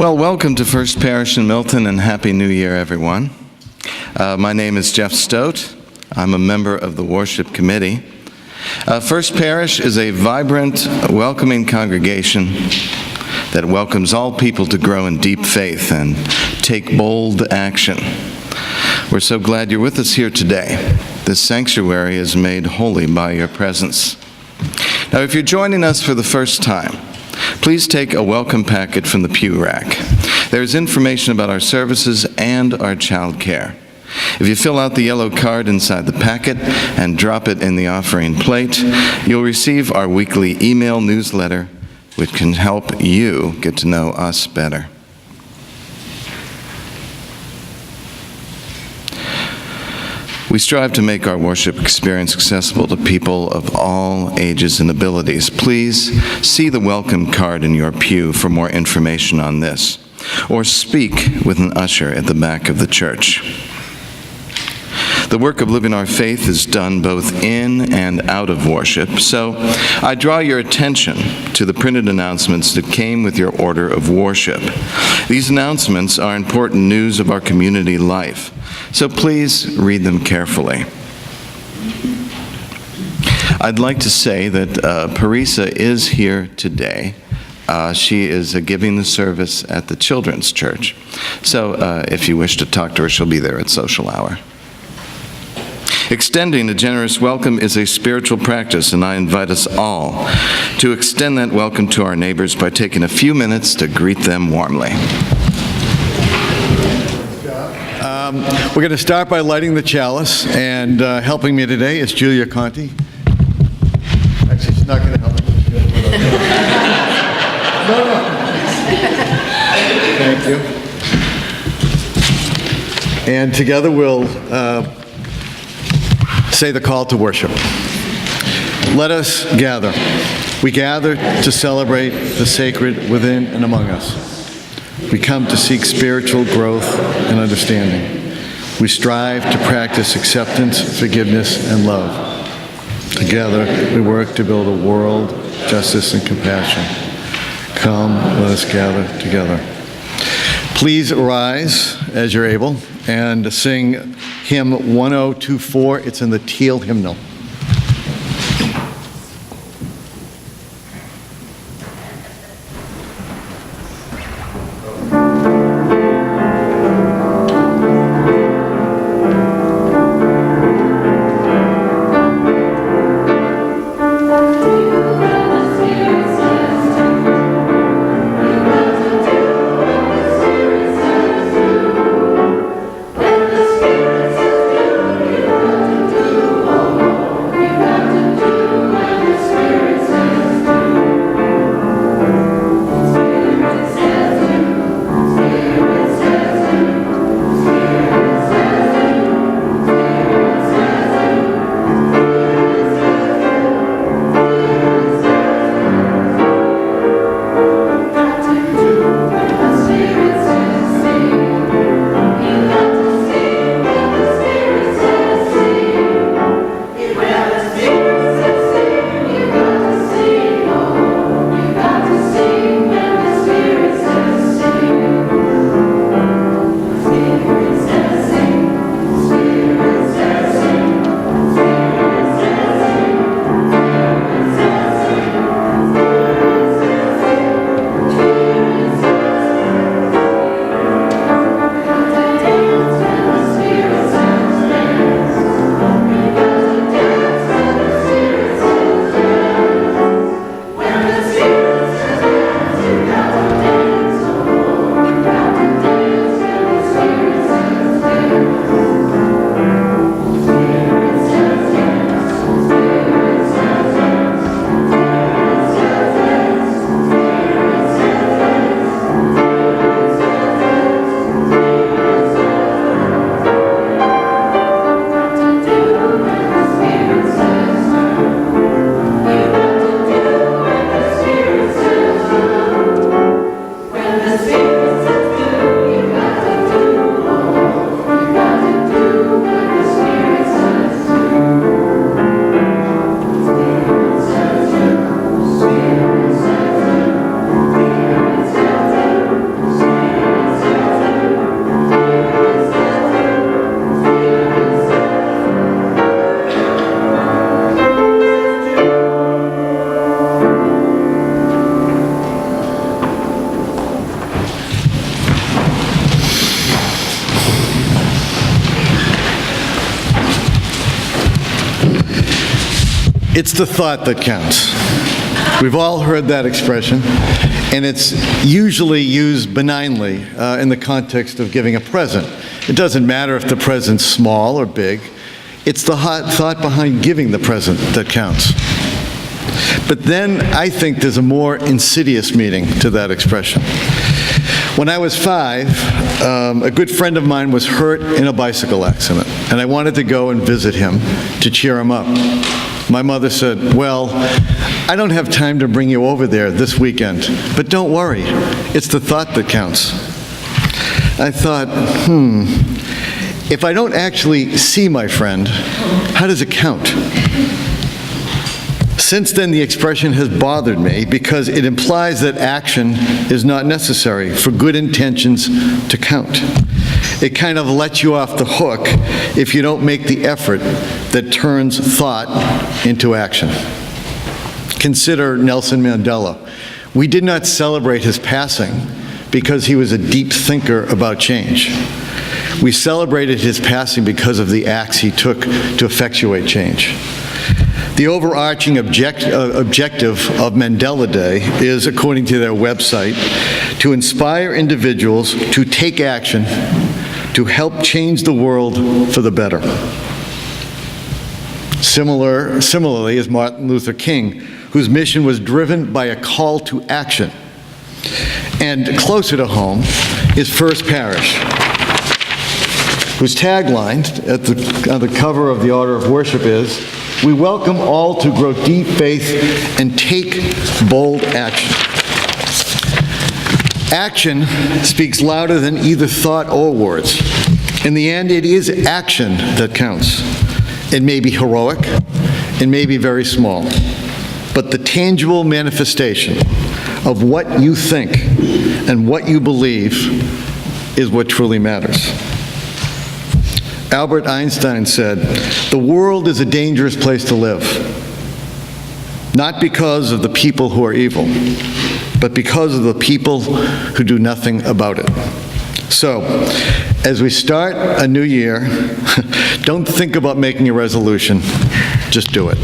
Well, welcome to First Parish in Milton, and Happy New Year, everyone. My name is Jeff Stote. I'm a member of the Worship Committee. First Parish is a vibrant, welcoming congregation that welcomes all people to grow in deep faith and take bold action. We're so glad you're with us here today. This sanctuary is made holy by your presence. Now, if you're joining us for the first time, please take a welcome packet from the pew rack. There's information about our services and our child care. If you fill out the yellow card inside the packet and drop it in the offering plate, you'll receive our weekly email newsletter, which can help you get to know us better. We strive to make our worship experience accessible to people of all ages and abilities. Please see the welcome card in your pew for more information on this, or speak with an usher at the back of the church. The work of living our faith is done both in and out of worship, so I draw your attention to the printed announcements that came with your order of worship. These announcements are important news of our community life, so please read them carefully. I'd like to say that Parish is here today. She is giving the service at the Children's Church, so if you wish to talk to her, she'll be there at social hour. Extending a generous welcome is a spiritual practice, and I invite us all to extend that welcome to our neighbors by taking a few minutes to greet them warmly. We're going to start by lighting the chalice, and helping me today is Julia Conti. Actually, she's not going to help me. No. Thank you. And together we'll say the call to worship. Let us gather. We gather to celebrate the sacred within and among us. We come to seek spiritual growth and understanding. We strive to practice acceptance, forgiveness, and love. Together, we work to build a world, justice, and compassion. Come, let us gather together. Please rise as you're able and sing hymn 1024. It's in the teal hymnal. Oh It's the thought that counts. We've all heard that expression, and it's usually used benignly in the context of giving a present. It doesn't matter if the present's small or big. It's the thought behind giving the present that counts. But then I think there's a more insidious meaning to that expression. When I was 5, a good friend of mine was hurt in a bicycle accident, and I wanted to go and visit him to cheer him up. My mother said, "Well, I don't have time to bring you over there this weekend, but don't worry, it's the thought that counts." I thought, if I don't actually see my friend, how does it count? Since then, the expression has bothered me because it implies that action is not necessary for good intentions to count. It kind of lets you off the hook if you don't make the effort that turns thought into action. Consider Nelson Mandela. We did not celebrate his passing because he was a deep thinker about change. We celebrated his passing because of the acts he took to effectuate change. The overarching objective of Mandela Day is, according to their website, to inspire individuals to take action to help change the world for the better. Similarly is Martin Luther King, whose mission was driven by a call to action. And closer to home is First Parish, whose tagline on the cover of the Order of Worship is, "We welcome all to grow deep faith and take bold action." Action speaks louder than either thought or words. In the end, it is action that counts. It may be heroic, it may be very small, but the tangible manifestation of what you think and what you believe is what truly matters. Albert Einstein said, "The world is a dangerous place to live, not because of the people who are evil, but because of the people who do nothing about it." So, as we start a new year, don't think about making a resolution, just do it.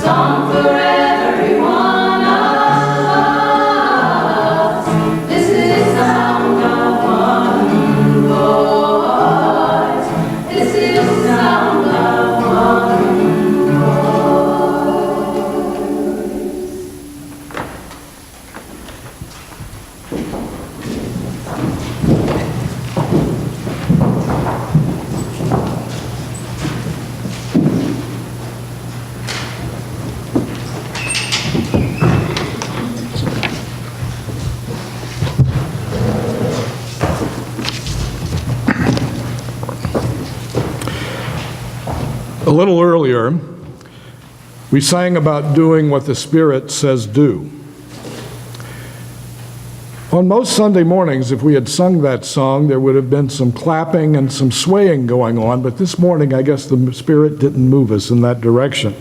song for every one of us. This is the sound of one voice. This is the sound of one A little earlier, we sang about doing what the Spirit says do. On most Sunday mornings, if we had sung that song, there would have been some clapping and some swaying going on, but this morning, I guess the Spirit didn't move us in that direction.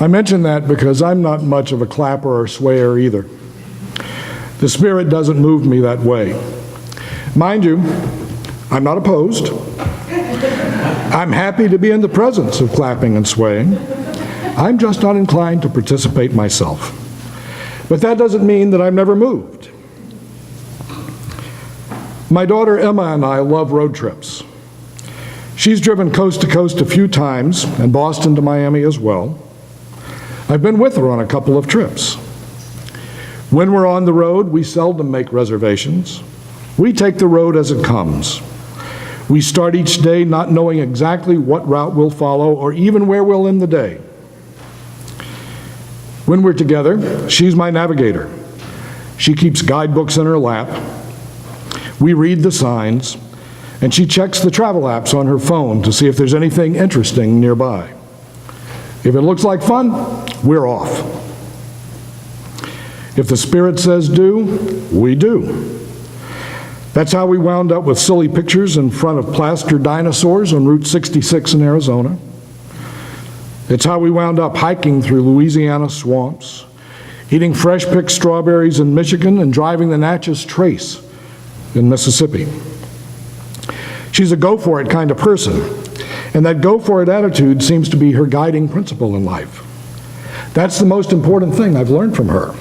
I mention that because I'm not much of a clapper or swayer either. The Spirit doesn't move me that way. Mind you, I'm not opposed. I'm happy to be in the presence of clapping and swaying. I'm just not inclined to participate myself. But that doesn't mean that I'm never moved. My daughter Emma and I love road trips. She's driven coast to coast a few times, and Boston to Miami as well. I've been with her on a couple of trips. When we're on the road, we seldom make reservations. We take the road as it comes. We start each day not knowing exactly what route we'll follow or even where we'll end the day. When we're together, she's my navigator. She keeps guidebooks in her lap. We read the signs, and she checks the travel apps on her phone to see if there's anything interesting nearby. If it looks like fun, we're off. If the Spirit says do, we do. That's how we wound up with silly pictures in front of plaster dinosaurs on Route 66 in Arizona. It's how we wound up hiking through Louisiana swamps, eating fresh-picked strawberries in Michigan, and driving the Natchez Trace in Mississippi. She's a go-for-it kind of person, and that go-for-it attitude seems to be her guiding principle in life. That's the most important thing I've learned from her.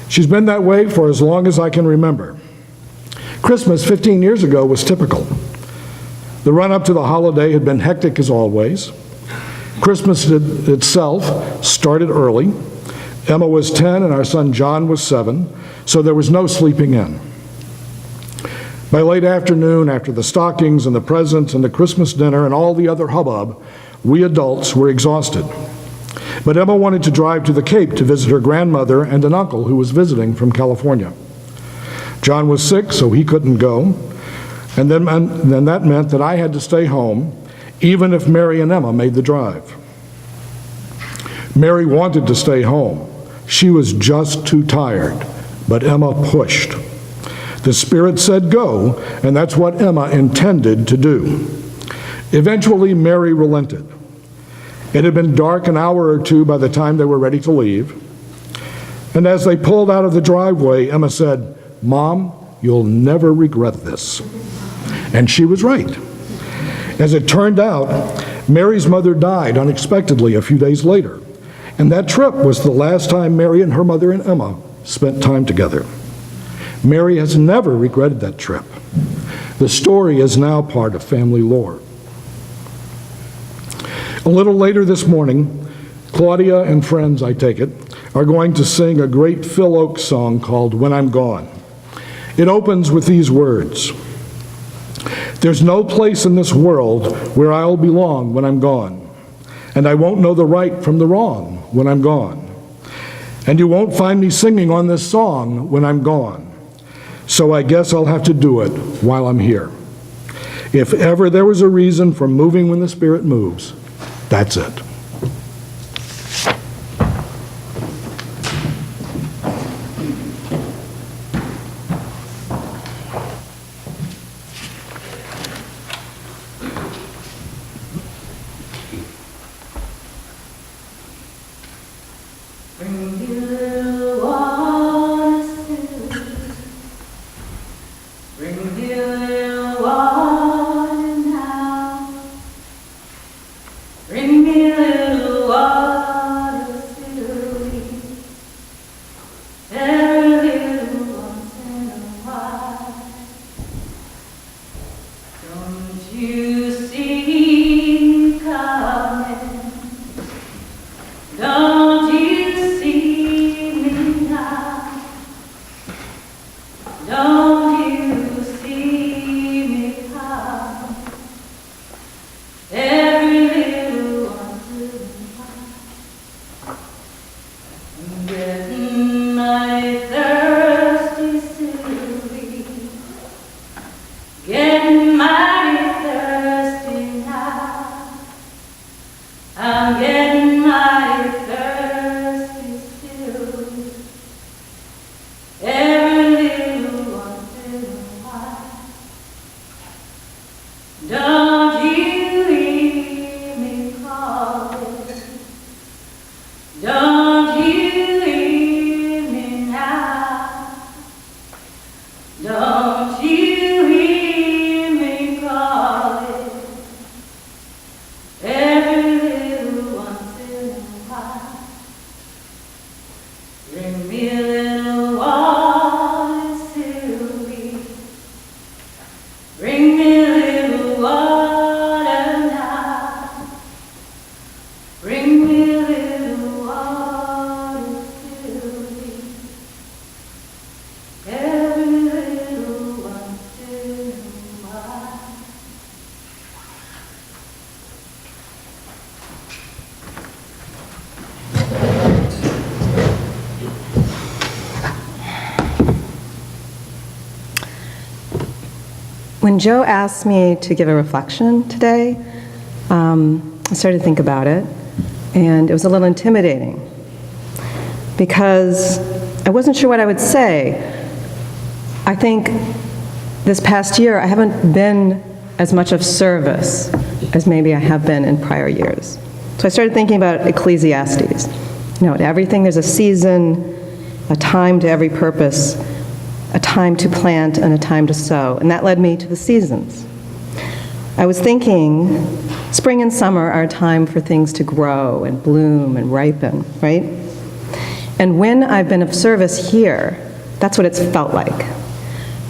She's been that way for as long as I can remember. Christmas 15 years ago was typical. The run-up to the holiday had been hectic as always. Christmas itself started early. Emma was 10 and our son John was 7, so there was no sleeping in. By late afternoon, after the stockings and the presents and the Christmas dinner and all the other hubbub, we adults were exhausted. But Emma wanted to drive to the Cape to visit her grandmother and an uncle who was visiting from California. John was sick, so he couldn't go, and then that meant that I had to stay home, even if Mary and Emma made the drive. Mary wanted to stay home. She was just too tired, but Emma pushed. The Spirit said go, and that's what Emma intended to do. Eventually, Mary relented. It had been dark an hour or two by the time they were ready to leave, and as they pulled out of the driveway, Emma said, "Mom, you'll never regret this." And she was right. As it turned out, Mary's mother died unexpectedly a few days later, and that trip was the last time Mary and her mother and Emma spent time together. Mary has never regretted that trip. The story is now part of family lore. A little later this morning, Claudia and friends, I take it, are going to sing a great Phil Oakes song called "When I'm Gone." It opens with these words: "There's no place in this world where I'll belong when I'm gone, and I won't know the right from the wrong when I'm gone. And you won't find me singing on this song when I'm gone. So I guess I'll have to do it while I'm here. If ever there was a reason for moving when the Spirit moves, that's it." Bring me little water bring me little water now. Bring me little When Joe asked me to give a reflection today, I started to think about it, and it was a little intimidating because I wasn't sure what I would say. I think this past year I haven't been as much of service as maybe I have been in prior years. So I started thinking about Ecclesiastes. You know, to everything there's a season, a time to every purpose, a time to plant and a time to sow. And that led me to the seasons. I was thinking spring and summer are a time for things to grow and bloom and ripen, right? And when I've been of service here, that's what it's felt like.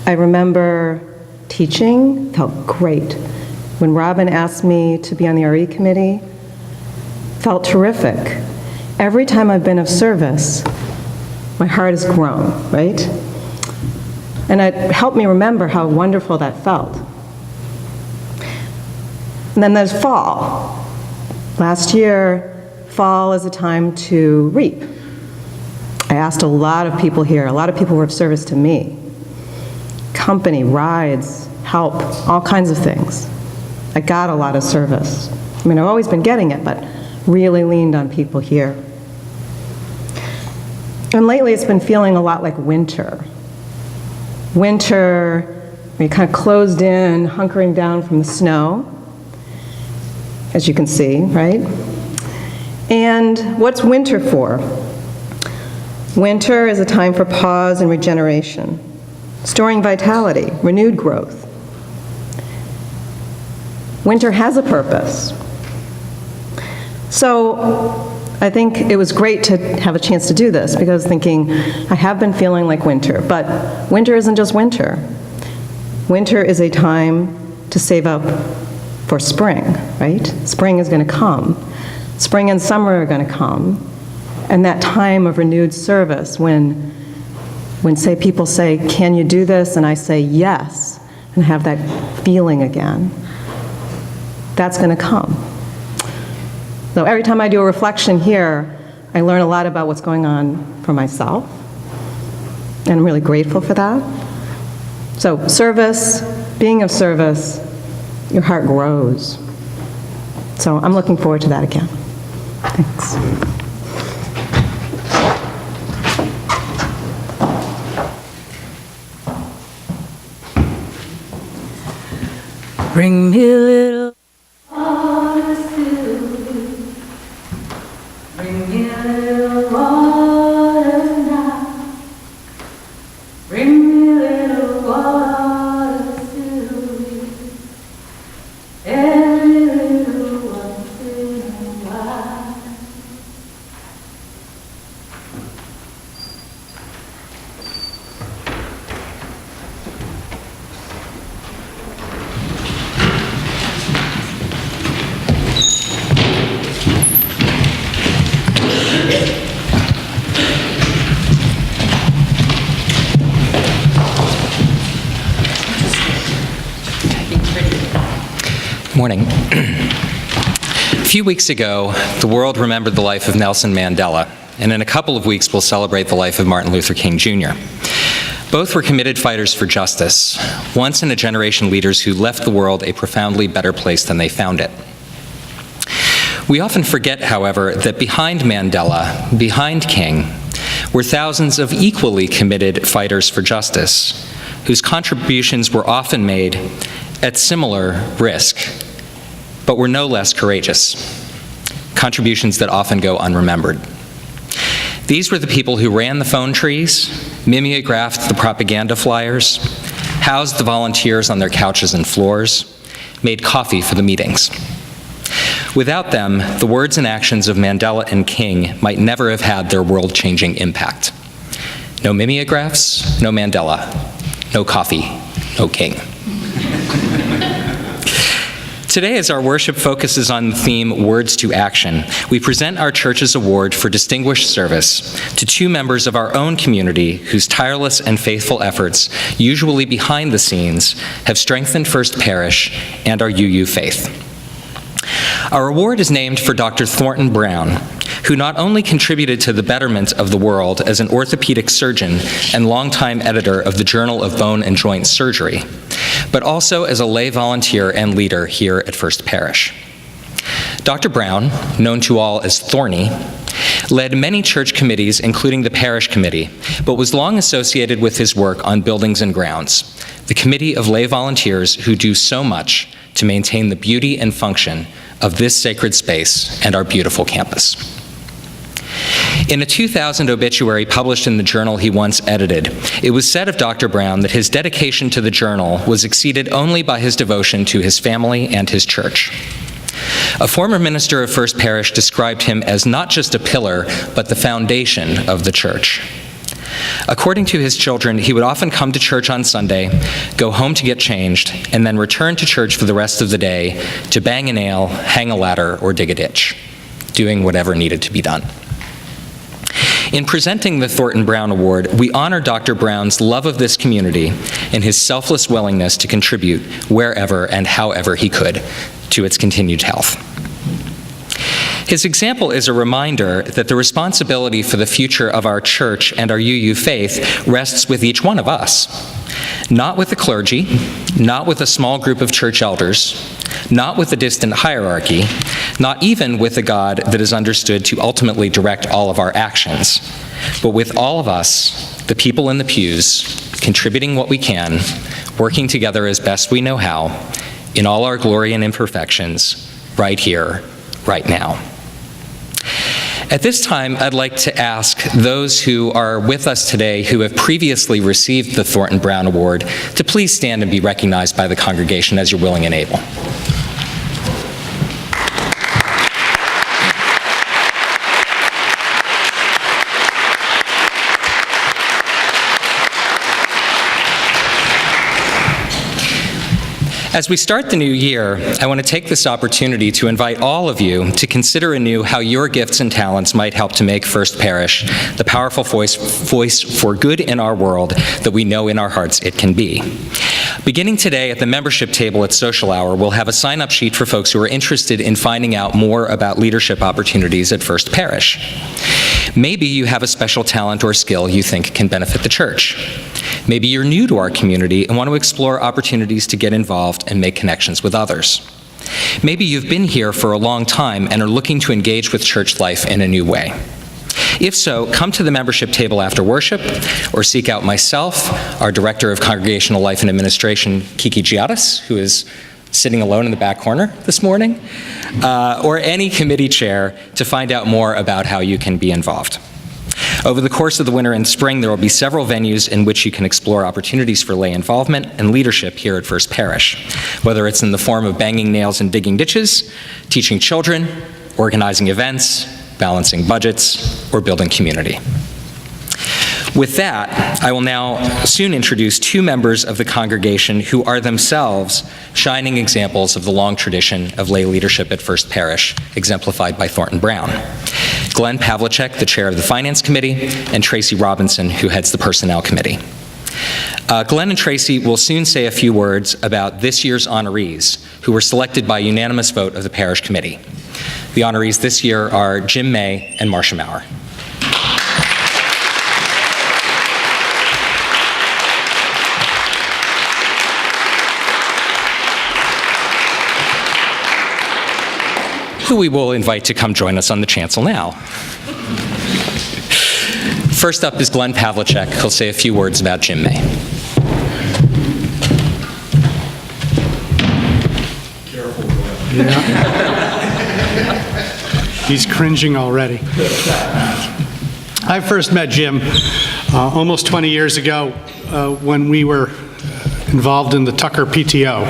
I remember teaching, felt great. When Robin asked me to be on the RE committee, felt terrific. Every time I've been of service, my heart has grown, right? And it helped me remember how wonderful that felt. And then there's fall. Last year, fall is a time to reap. I asked a lot of people here, a lot of people were of service to me. Company, rides, help, all kinds of things. I got a lot of service. I mean, I've always been getting it, but really leaned on people here. And lately it's been feeling a lot like winter. Winter, you're kind of closed in, hunkering down from the snow, as you can see, right? And what's winter for? Winter is a time for pause and regeneration, storing vitality, renewed growth. Winter has a purpose. So I think it was great to have a chance to do this because I was thinking, I have been feeling like winter, but winter isn't just winter. Winter is a time to save up for spring, right? Spring is going to come. Spring and summer are going to come. And that time of renewed service when say people say, can you do this? And I say yes, and have that feeling again. That's going to come. So every time I do a reflection here, I learn a lot about what's going on for myself. And I'm really grateful for that. So service, being of service, your heart grows. So I'm looking forward to that again. Thanks. Bring me a little water, Sylvie. Bring me a little water now. Bring me a little water, Sylvie. Every little once in a while. Morning. A few weeks ago, the world remembered the life of Nelson Mandela, and in a couple of weeks we'll celebrate the life of Martin Luther King Jr. Both were committed fighters for justice, once-in-a-generation leaders who left the world a profoundly better place than they found it. We often forget, however, that behind Mandela, behind King, were thousands of equally committed fighters for justice, whose contributions were often made at similar risk, but were no less courageous, contributions that often go unremembered. These were the people who ran the phone trees, mimeographed the propaganda flyers, housed the volunteers on their couches and floors, made coffee for the meetings. Without them, the words and actions of Mandela and King might never have had their world-changing impact. No mimeographs, no Mandela. No coffee, no King. Today, as our worship focuses on the theme, Words to Action, we present our church's award for distinguished service to two members of our own community whose tireless and faithful efforts, usually behind the scenes, have strengthened First Parish and our UU faith. Our award is named for Dr. Thornton Brown, who not only contributed to the betterment of the world as an orthopedic surgeon and longtime editor of the Journal of Bone and Joint Surgery, but also as a lay volunteer and leader here at First Parish. Dr. Brown, known to all as Thorny, led many church committees, including the Parish Committee, but was long associated with his work on Buildings and Grounds, the committee of lay volunteers who do so much to maintain the beauty and function of this sacred space and our beautiful campus. In a 2000 obituary published in the journal he once edited, it was said of Dr. Brown that his dedication to the journal was exceeded only by his devotion to his family and his church. A former minister of First Parish described him as not just a pillar, but the foundation of the church. According to his children, he would often come to church on Sunday, go home to get changed, and then return to church for the rest of the day to bang a nail, hang a ladder, or dig a ditch, doing whatever needed to be done. In presenting the Thornton Brown Award, we honor Dr. Brown's love of this community and his selfless willingness to contribute wherever and however he could to its continued health. His example is a reminder that the responsibility for the future of our church and our UU faith rests with each one of us, not with the clergy, not with a small group of church elders, not with a distant hierarchy, not even with a God that is understood to ultimately direct all of our actions, but with all of us, the people in the pews, contributing what we can, working together as best we know how, in all our glory and imperfections, right here, right now. At this time, I'd like to ask those who are with us today who have previously received the Thornton Brown Award to please stand and be recognized by the congregation as you're willing and able. As we start the new year, I want to take this opportunity to invite all of you to consider anew how your gifts and talents might help to make First Parish the powerful voice for good in our world that we know in our hearts it can be. Beginning today at the membership table at Social Hour, we'll have a sign-up sheet for folks who are interested in finding out more about leadership opportunities at First Parish. Maybe you have a special talent or skill you think can benefit the church. Maybe you're new to our community and want to explore opportunities to get involved and make connections with others. Maybe you've been here for a long time and are looking to engage with church life in a new way. If so, come to the membership table after worship, or seek out myself, our Director of Congregational Life and Administration, Kiki Giadas, who is sitting alone in the back corner this morning, or any committee chair to find out more about how you can be involved. Over the course of the winter and spring, there will be several venues in which you can explore opportunities for lay involvement and leadership here at First Parish, whether it's in the form of banging nails and digging ditches, teaching children, organizing events, balancing budgets, or building community. With that, I will now soon introduce two members of the congregation who are themselves shining examples of the long tradition of lay leadership at First Parish, exemplified by Thornton Brown. Glenn Pavlicek, the chair of the Finance Committee, and Tracy Robinson, who heads the Personnel Committee. Glenn and Tracy will soon say a few words about this year's honorees, who were selected by unanimous vote of the Parish Committee. The honorees this year are Jim May and Marcia Maurer. Who we will invite to come join us on the chancel now. First up is Glenn Pavlicek. He'll say a few words about Jim May. Careful, Glenn. Yeah. He's cringing already. I first met Jim almost 20 years ago when we were involved in the Tucker PTO.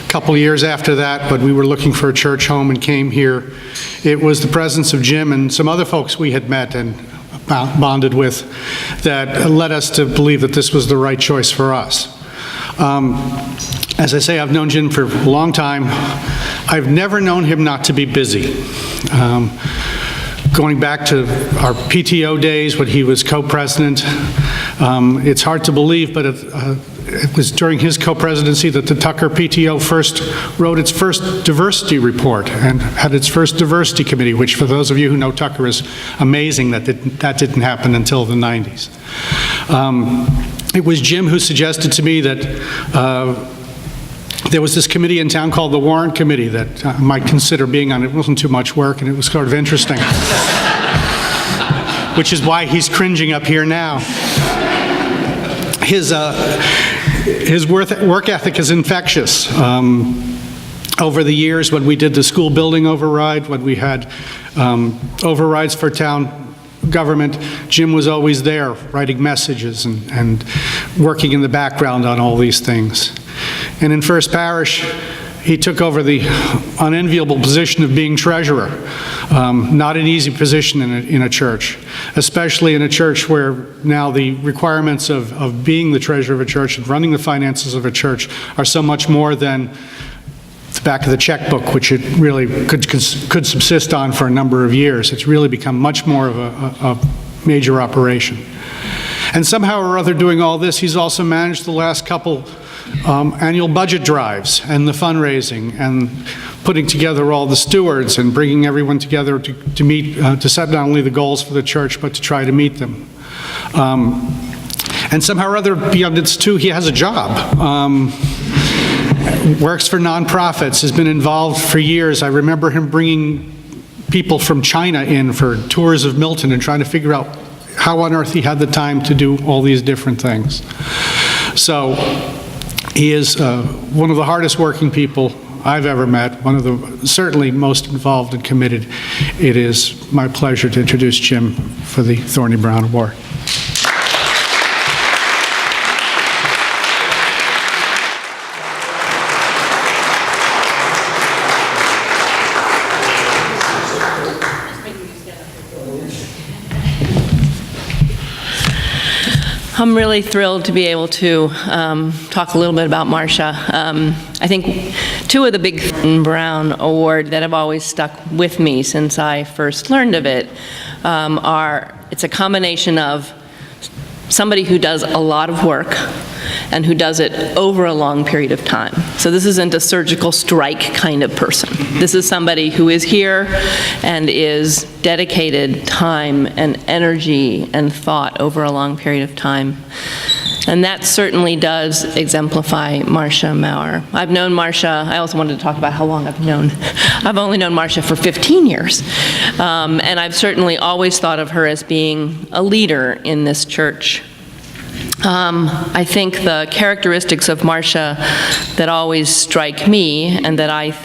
A couple years after that, but we were looking for a church home and came here. It was the presence of Jim and some other folks we had met and bonded with that led us to believe that this was the right choice for us. As I say, I've known Jim for a long time. I've never known him not to be busy. Going back to our PTO days when he was co-president, it's hard to believe, but it was during his co-presidency that the Tucker PTO first wrote its first diversity report and had its first diversity committee, which for those of you who know Tucker is amazing that that didn't happen until the 90s. it was Jim who suggested to me that there was this committee in town called the Warrant Committee that I might consider being on. It wasn't too much work, and it was sort of interesting, which is why he's cringing up here now. His work ethic is infectious. Over the years, when we did the school building override, when we had overrides for town government, Jim was always there, writing messages and working in the background on all these things. And in First Parish, he took over the unenviable position of being treasurer. Not an easy position in a church, especially in a church where now the requirements of being the treasurer of a church and running the finances of a church are so much more than the back of the checkbook, which it really could subsist on for a number of years. It's really become much more of a major operation. And somehow or other, doing all this, he's also managed the last couple annual budget drives and the fundraising and putting together all the stewards and bringing everyone together to meet, to set not only the goals for the church, but to try to meet them. And somehow or other, beyond this too, he has a job. Works for nonprofits, has been involved for years. I remember him bringing people from China in for tours of Milton and trying to figure out how on earth he had the time to do all these different things. So he is one of the hardest working people I've ever met, one of the certainly most involved and committed. It is my pleasure to introduce Jim for the Thorny Brown Award. I'm really thrilled to be able to talk a little bit about Marcia. I think two of the big Brown Award that have always stuck with me since I first learned of it it's a combination of somebody who does a lot of work and who does it over a long period of time. So this isn't a surgical strike kind of person. This is somebody who is here and is dedicated time and energy and thought over a long period of time. And that certainly does exemplify Marcia Maurer. I've known Marcia, I also wanted to talk about how long I've only known Marcia for 15 years. And I've certainly always thought of her as being a leader in this church. I think the characteristics of Marcia that always strike me and that I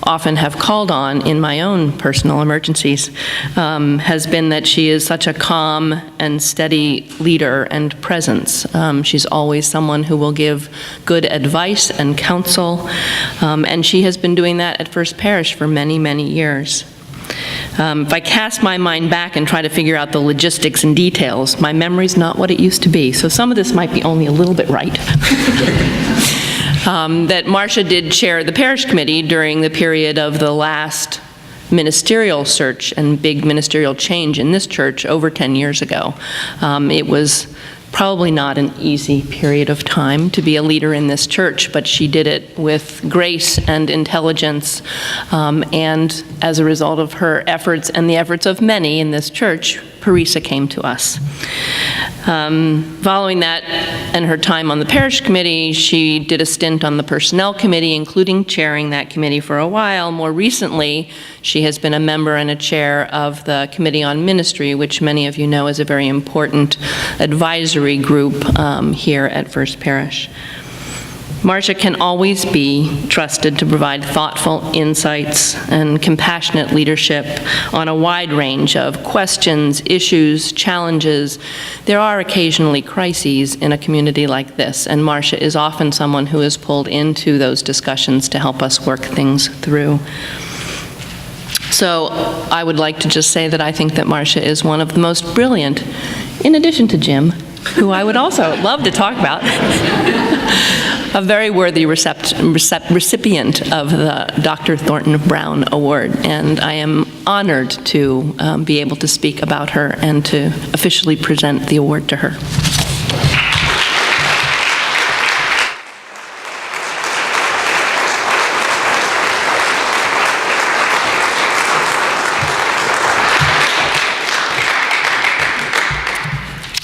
often have called on in my own personal emergencies has been that she is such a calm and steady leader and presence. She's always someone who will give good advice and counsel, and she has been doing that at First Parish for many, many years. If I cast my mind back and try to figure out the logistics and details, my memory's not what it used to be, so some of this might be only a little bit right. That Marcia did chair the parish committee during the period of the last ministerial search and big ministerial change in this church over 10 years ago. It was probably not an easy period of time to be a leader in this church, but she did it with grace and intelligence, and as a result of her efforts and the efforts of many in this church, Parish came to us. Following that and her time on the parish committee, she did a stint on the personnel committee, including chairing that committee for a while. More recently, she has been a member and a chair of the Committee on Ministry, which many of you know is a very important advisory group here at First Parish. Marcia can always be trusted to provide thoughtful insights and compassionate leadership on a wide range of questions, issues, challenges. There are occasionally crises in a community like this, and Marcia is often someone who is pulled into those discussions to help us work things through. So I would like to just say that I think that Marcia is one of the most brilliant, in addition to Jim, who I would also love to talk about, a very worthy recipient of the Dr. Thornton Brown Award. And I am honored to be able to speak about her and to officially present the award to her.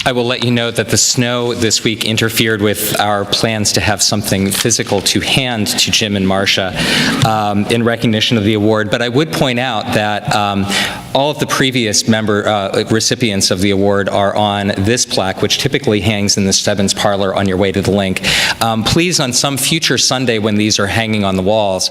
I will let you know that the snow this week interfered with our plans to have something physical to hand to Jim and Marcia in recognition of the award, but I would point out that all of the previous recipients of the award are on this plaque, which typically hangs in the Stebbins parlor on your way to the link. Please, on some future Sunday when these are hanging on the walls,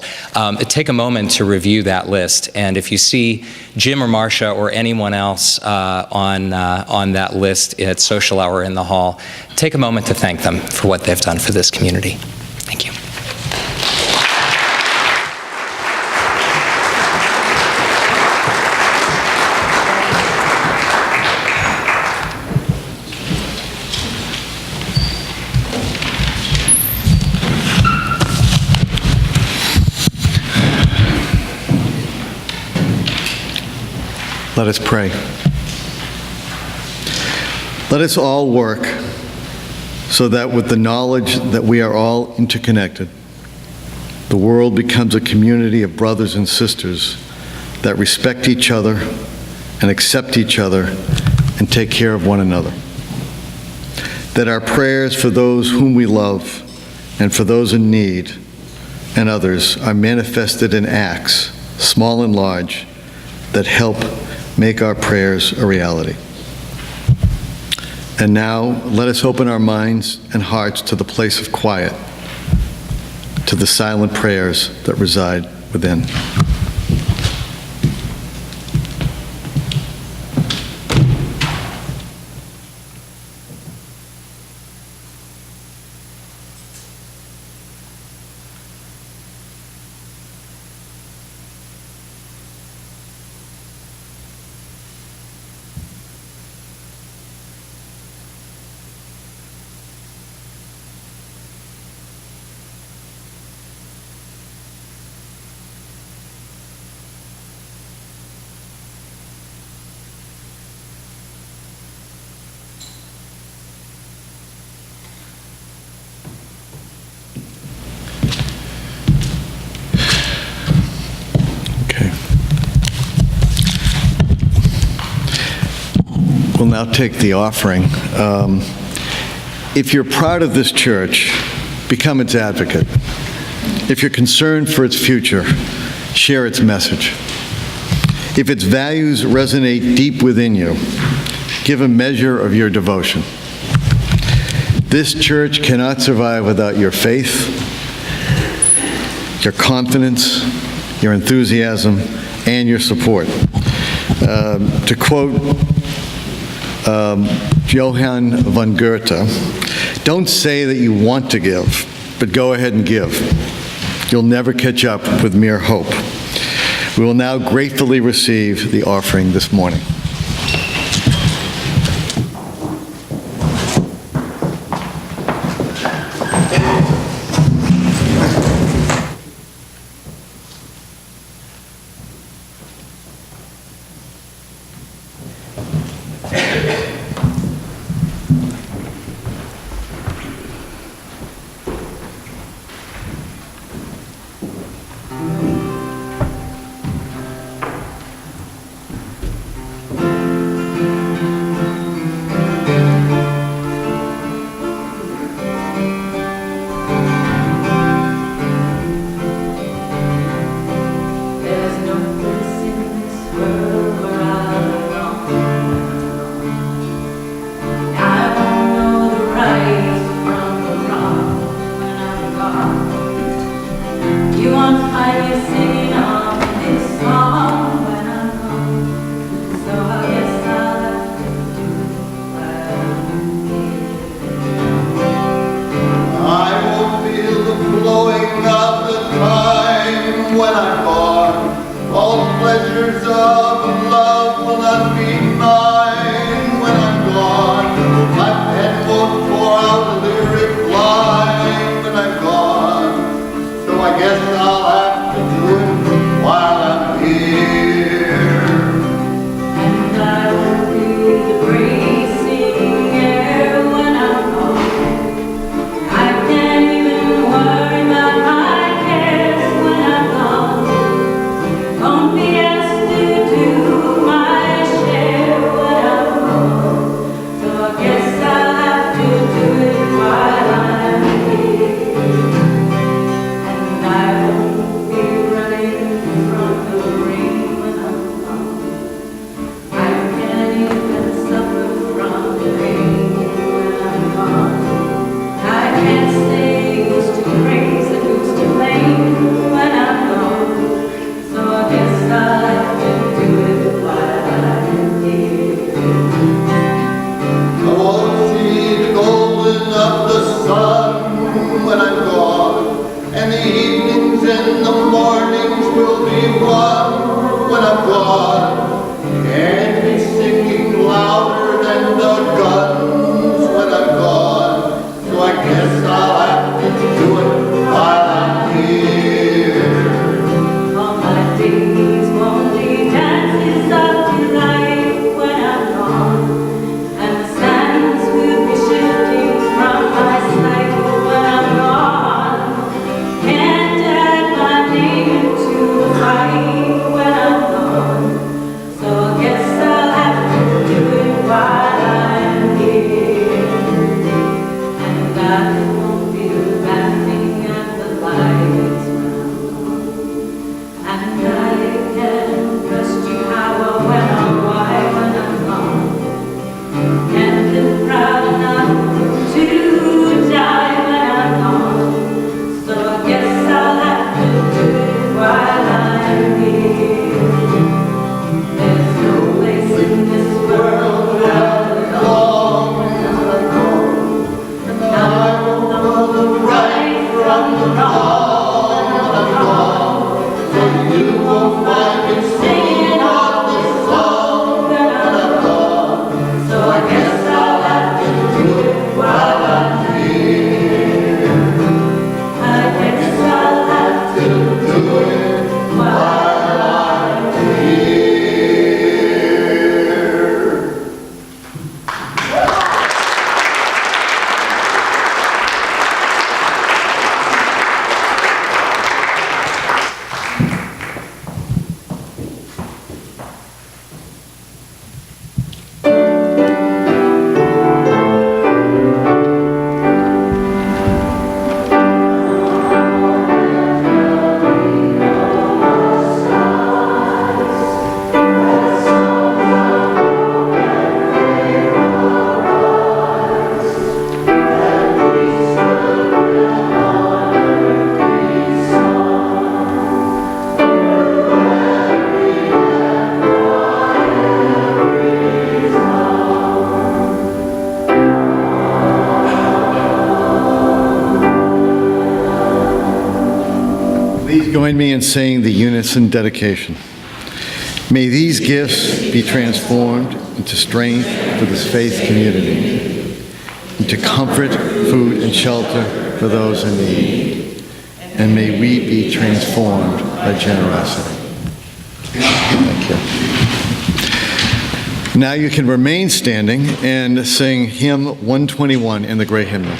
take a moment to review that list, and if you see Jim or Marcia or anyone else on that list at social hour in the hall, take a moment to thank them for what they've done for this community. Thank you. Let us pray. Let us all work so that with the knowledge that we are all interconnected, the world becomes a community of brothers and sisters that respect each other and accept each other and take care of one another. That our prayers for those whom we love and for those in need and others are manifested in acts, small and large, that help make our prayers a reality. And now, let us open our minds and hearts to the place of quiet, to the silent prayers that reside within. We'll now take the offering. If you're proud of this church, become its advocate. If you're concerned for its future, share its message. If its values resonate deep within you, give a measure of your devotion. This church cannot survive without your faith, your confidence, your enthusiasm, and your support. To quote Johann von Goethe, don't say that you want to give, but go ahead and give. You'll never catch up with mere hope. We will now gratefully receive the offering this morning. Don't be asked to do my share. Join me in saying the unison dedication. May these gifts be transformed into strength for this faith community, into comfort, food, and shelter for those in need, and may we be transformed by generosity. Thank you. Now you can remain standing and sing hymn 121 in the Great Hymnal.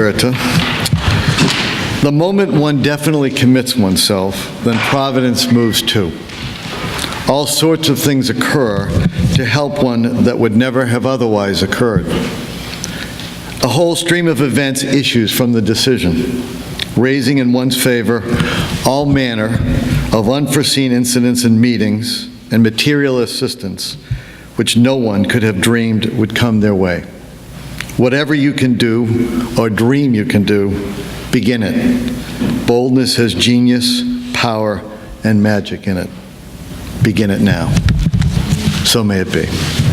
Goethe. The moment one definitely commits oneself, then providence moves too. All sorts of things occur to help one that would never have otherwise occurred. A whole stream of events issues from the decision, raising in one's favor all manner of unforeseen incidents and meetings and material assistance, which no one could have dreamed would come their way. Whatever you can do or dream you can do, begin it. Boldness has genius, power, and magic in it. Begin it now. So may it be.